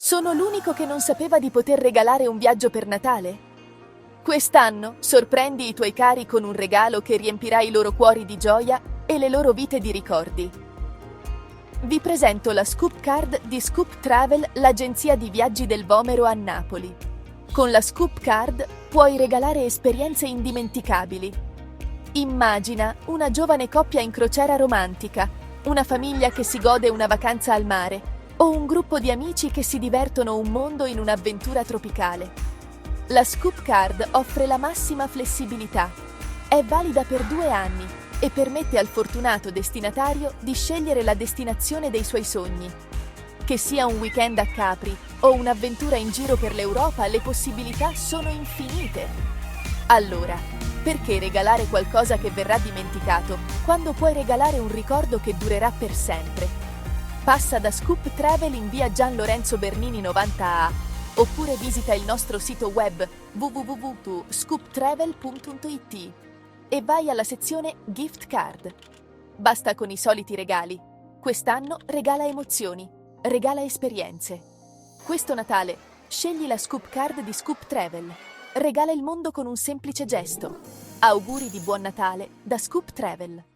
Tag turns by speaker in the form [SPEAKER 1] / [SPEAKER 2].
[SPEAKER 1] Sono l'unico che non sapeva di poter regalare un viaggio per Natale? Quest'anno sorprendi i tuoi cari con un regalo che riempirà i loro cuori di gioia e le loro vite di ricordi. Vi presento la Scoop Card di Scoop Travel, l'agenzia di viaggi del Vomero a Napoli. Con la Scoop Card puoi regalare esperienze indimenticabili. Immagina una giovane coppia in crociera romantica, una famiglia che si gode una vacanza al mare o un gruppo di amici che si divertono un mondo in un'avventura tropicale. La Scoop Card offre la massima flessibilità. È valida per 2 anni e permette al fortunato destinatario di scegliere la destinazione dei suoi sogni. Che sia un weekend a Capri o un'avventura in giro per l'Europa, le possibilità sono infinite. Allora, perché regalare qualcosa che verrà dimenticato quando puoi regalare un ricordo che durerà per sempre? Passa da Scoop Travel in via Gian Lorenzo Bernini 90A oppure visita il nostro sito web www.scooptravel.it e vai alla sezione Gift Card. Basta con i soliti regali. Quest'anno regala emozioni, regala esperienze. Questo Natale scegli la Scoop Card di Scoop Travel. Regala il mondo con un semplice gesto. Auguri di buon Natale da Scoop Travel.